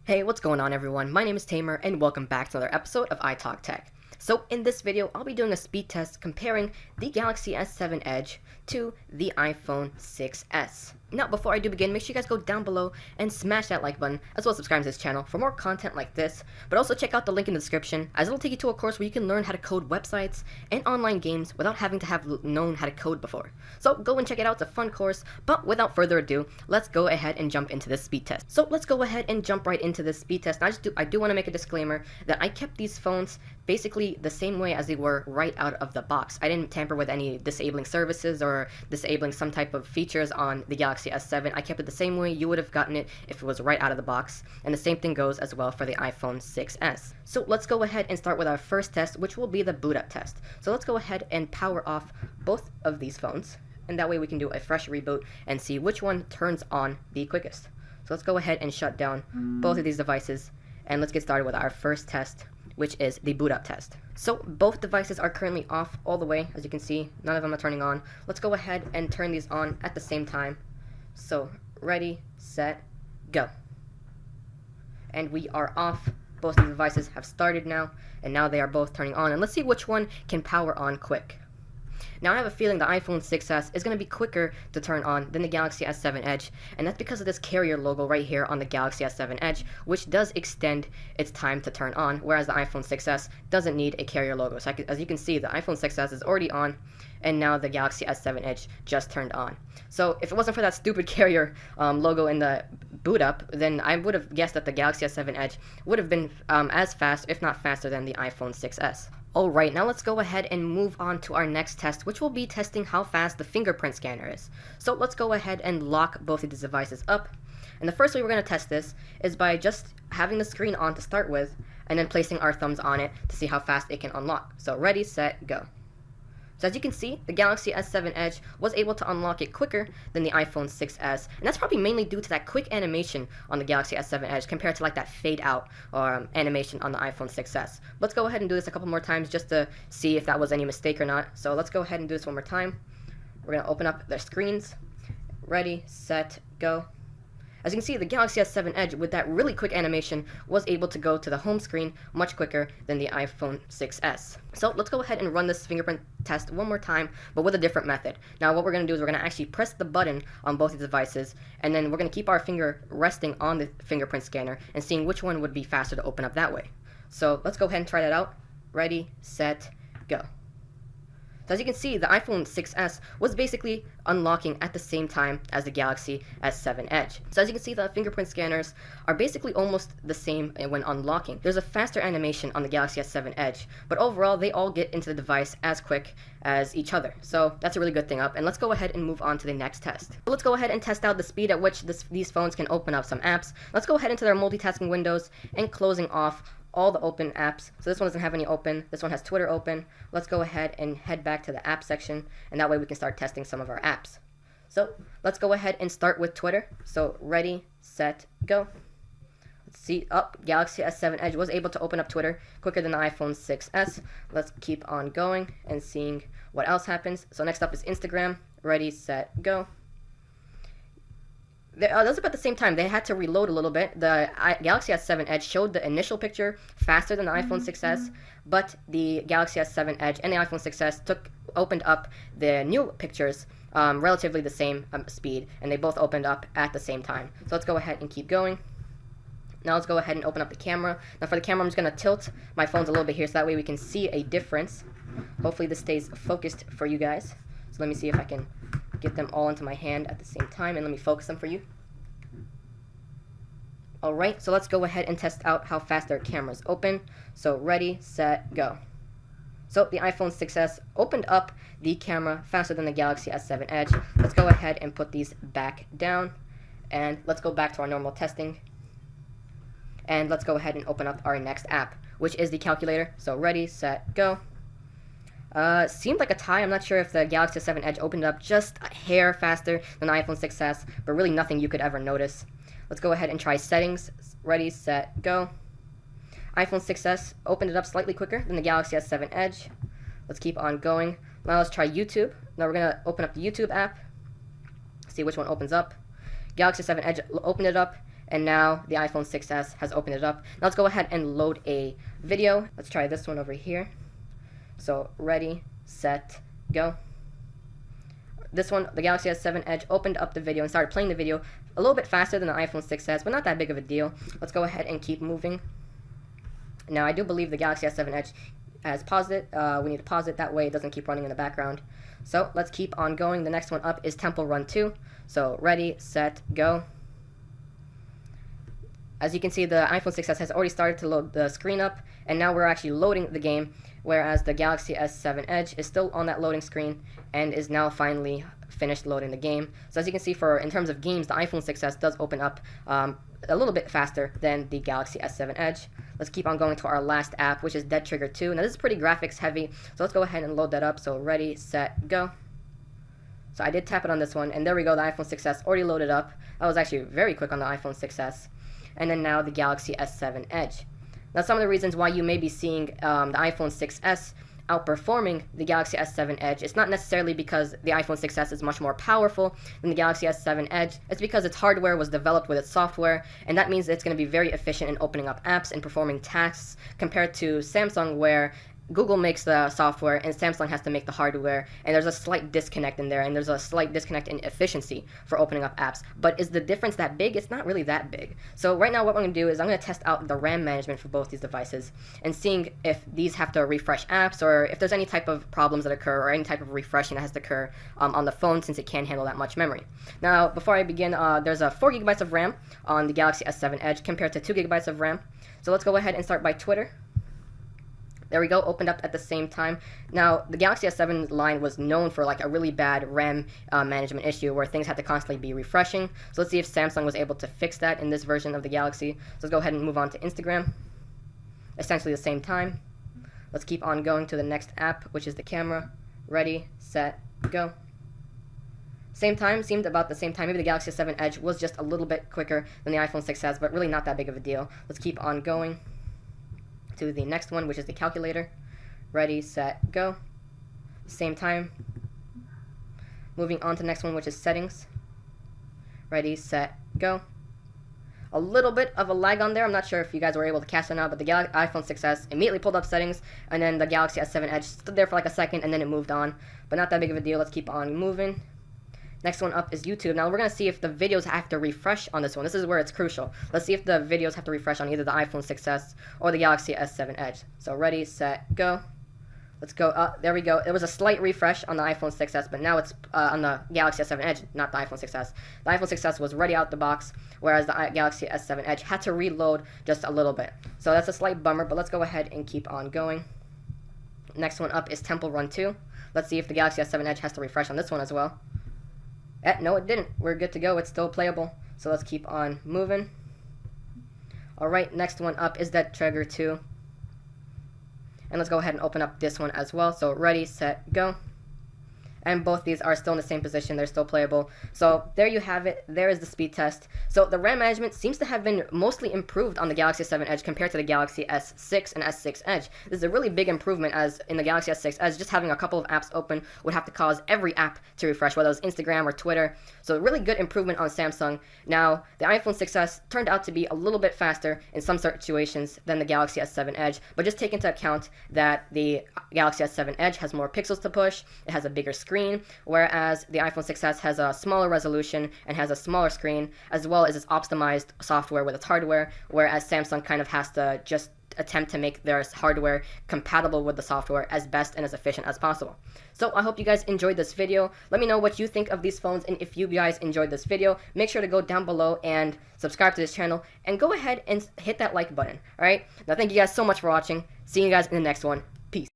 Hey, what's going on everyone? My name is Tamer and welcome back to another episode of iTalk Tech. So in this video, I'll be doing a speed test comparing the Galaxy S7 Edge to the iPhone 6s. Now, before I do begin, make sure you guys go down below and smash that like button, as well as subscribe to this channel for more content like this, but also check out the link in the description, as it'll take you to a course where you can learn how to code websites and online games without having to have known how to code before. So go and check it out, it's a fun course, but without further ado, let's go ahead and jump into this speed test. So let's go ahead and jump right into this speed test. And I do want to make a disclaimer that I kept these phones basically the same way as they were right out of the box. I didn't tamper with any disabling services or disabling some type of features on the Galaxy S7. I kept it the same way you would have gotten it if it was right out of the box, and the same thing goes as well for the iPhone 6s. So let's go ahead and start with our first test, which will be the boot up test. So let's go ahead and power off both of these phones, and that way we can do a fresh reboot and see which one turns on the quickest. So let's go ahead and shut down both of these devices, and let's get started with our first test, which is the boot up test. So both devices are currently off all the way. As you can see, none of them are turning on. Let's go ahead and turn these on at the same time. So ready, set, go. And we are off. Both of the devices have started now, and now they are both turning on. And let's see which one can power on quick. Now I have a feeling the iPhone 6s is going to be quicker to turn on than the Galaxy S7 Edge, and that's because of this carrier logo right here on the Galaxy S7 Edge, which does extend its time to turn on, whereas the iPhone 6s doesn't need a carrier logo. So as you can see, the iPhone 6s is already on, and now the Galaxy S7 Edge just turned on. So if it wasn't for that stupid carrier logo in the boot up, then I would have guessed that the Galaxy S7 Edge would have been as fast, if not faster, than the iPhone 6s. Alright, now let's go ahead and move on to our next test, which will be testing how fast the fingerprint scanner is. So let's go ahead and lock both of these devices up. And the first way we're going to test this is by just having the screen on to start with, and then placing our thumbs on it to see how fast it can unlock. So ready, set, go. So as you can see, the Galaxy S7 Edge was able to unlock it quicker than the iPhone 6s, and that's probably mainly due to that quick animation on the Galaxy S7 Edge compared to like that fade out or animation on the iPhone 6s. Let's go ahead and do this a couple more times just to see if that was any mistake or not. So let's go ahead and do this one more time. We're going to open up the screens. Ready, set, go. As you can see, the Galaxy S7 Edge, with that really quick animation, was able to go to the home screen much quicker than the iPhone 6s. So let's go ahead and run this fingerprint test one more time, but with a different method. Now what we're going to do is we're going to actually press the button on both of the devices, and then we're going to keep our finger resting on the fingerprint scanner and seeing which one would be faster to open up that way. So let's go ahead and try that out. Ready, set, go. So as you can see, the iPhone 6s was basically unlocking at the same time as the Galaxy S7 Edge. So as you can see, the fingerprint scanners are basically almost the same when unlocking. There's a faster animation on the Galaxy S7 Edge, but overall they all get into the device as quick as each other. So that's a really good thing up, and let's go ahead and move on to the next test. So let's go ahead and test out the speed at which these phones can open up some apps. Let's go ahead into their multitasking windows and closing off all the open apps. So this one doesn't have any open. This one has Twitter open. Let's go ahead and head back to the app section, and that way we can start testing some of our apps. So let's go ahead and start with Twitter. So ready, set, go. Let's see, Galaxy S7 Edge was able to open up Twitter quicker than the iPhone 6s. Let's keep on going and seeing what else happens. So next up is Instagram. Ready, set, go. Those about the same time. They had to reload a little bit. The Galaxy S7 Edge showed the initial picture faster than the iPhone 6s, but the Galaxy S7 Edge and the iPhone 6s opened up the new pictures relatively the same speed, and they both opened up at the same time. So let's go ahead and keep going. Now let's go ahead and open up the camera. Now for the camera, I'm just going to tilt my phones a little bit here so that way we can see a difference. Hopefully this stays focused for you guys. So let me see if I can get them all into my hand at the same time, and let me focus them for you. Alright, so let's go ahead and test out how fast their cameras open. So ready, set, go. So the iPhone 6s opened up the camera faster than the Galaxy S7 Edge. Let's go ahead and put these back down, and let's go back to our normal testing. And let's go ahead and open up our next app, which is the calculator. So ready, set, go. Seemed like a tie. I'm not sure if the Galaxy S7 Edge opened up just a hair faster than the iPhone 6s, but really nothing you could ever notice. Let's go ahead and try settings. Ready, set, go. iPhone 6s opened it up slightly quicker than the Galaxy S7 Edge. Let's keep on going. Now let's try YouTube. Now we're going to open up the YouTube app, see which one opens up. Galaxy S7 Edge opened it up, and now the iPhone 6s has opened it up. Now let's go ahead and load a video. Let's try this one over here. So ready, set, go. This one, the Galaxy S7 Edge, opened up the video and started playing the video a little bit faster than the iPhone 6s, but not that big of a deal. Let's go ahead and keep moving. Now, I do believe the Galaxy S7 Edge has paused it. We need to pause it, that way it doesn't keep running in the background. So, let's keep on going. The next one up is Temple Run 2. So, ready, set, go. As you can see, the iPhone 6s has already started to load the screen up, and now we're actually loading the game, whereas the Galaxy S7 Edge is still on that loading screen and is now finally finished loading the game. So as you can see, in terms of games, the iPhone 6s does open up a little bit faster than the Galaxy S7 Edge. Let's keep on going to our last app, which is Dead Trigger 2. Now this is pretty graphics heavy, so let's go ahead and load that up. So ready, set, go. So I did tap it on this one, and there we go, the iPhone 6s already loaded up. That was actually very quick on the iPhone 6s. And then now the Galaxy S7 Edge. Now some of the reasons why you may be seeing the iPhone 6s outperforming the Galaxy S7 Edge, it's not necessarily because the iPhone 6s is much more powerful than the Galaxy S7 Edge. It's because its hardware was developed with its software, and that means it's going to be very efficient in opening up apps and performing tasks compared to Samsung, where Google makes the software and Samsung has to make the hardware, and there's a slight disconnect in there, and there's a slight disconnect in efficiency for opening up apps. But is the difference that big? It's not really that big. So right now what I'm going to do is I'm going to test out the RAM management for both these devices and seeing if these have to refresh apps, or if there's any type of problems that occur, or any type of refreshing that has to occur on the phone, since it can't handle that much memory. Now before I begin, there's a 4 GB of RAM on the Galaxy S7 Edge compared to 2 GB of RAM. So let's go ahead and start by Twitter. There we go, opened up at the same time. Now, the Galaxy S7 line was known for like a really bad RAM management issue where things had to constantly be refreshing. So let's see if Samsung was able to fix that in this version of the Galaxy. So let's go ahead and move on to Instagram. Essentially the same time. Let's keep on going to the next app, which is the camera. Ready, set, go. Same time, seemed about the same time. Maybe the Galaxy S7 Edge was just a little bit quicker than the iPhone 6s, but really not that big of a deal. Let's keep on going to the next one, which is the calculator. Ready, set, go. Same time. Moving on to the next one, which is settings. Ready, set, go. A little bit of a lag on there. I'm not sure if you guys were able to catch that now, but the iPhone 6s immediately pulled up settings, and then the Galaxy S7 Edge stood there for like a second, and then it moved on. But not that big of a deal. Let's keep on moving. Next one up is YouTube. Now we're going to see if the videos have to refresh on this one. This is where it's crucial. Let's see if the videos have to refresh on either the iPhone 6s or the Galaxy S7 Edge. So ready, set, go. Let's go. There we go. It was a slight refresh on the iPhone 6s, but now it's on the Galaxy S7 Edge, not the iPhone 6s. The iPhone 6s was ready out the box, whereas the Galaxy S7 Edge had to reload just a little bit. So that's a slight bummer, but let's go ahead and keep on going. Next one up is Temple Run 2. Let's see if the Galaxy S7 Edge has to refresh on this one as well. No, it didn't. We're good to go. It's still playable. So let's keep on moving. Alright, next one up is Dead Trigger 2. And let's go ahead and open up this one as well. So ready, set, go. And both these are still in the same position. They're still playable. So there you have it. There is the speed test. So the RAM management seems to have been mostly improved on the Galaxy S7 Edge compared to the Galaxy S6 and S6 Edge. This is a really big improvement, as in the Galaxy S6 Edge, just having a couple of apps open would have to cause every app to refresh, whether it was Instagram or Twitter. So a really good improvement on Samsung. Now, the iPhone 6s turned out to be a little bit faster in some situations than the Galaxy S7 Edge, but just take into account that the Galaxy S7 Edge has more pixels to push, it has a bigger screen, whereas the iPhone 6s has a smaller resolution and has a smaller screen, as well as its optimized software with its hardware, whereas Samsung kind of has to just attempt to make their hardware compatible with the software as best and as efficient as possible. So I hope you guys enjoyed this video. Let me know what you think of these phones, and if you guys enjoyed this video, make sure to go down below and subscribe to this channel, and go ahead and hit that like button. Alright, now thank you guys so much for watching. See you guys in the next one. Peace.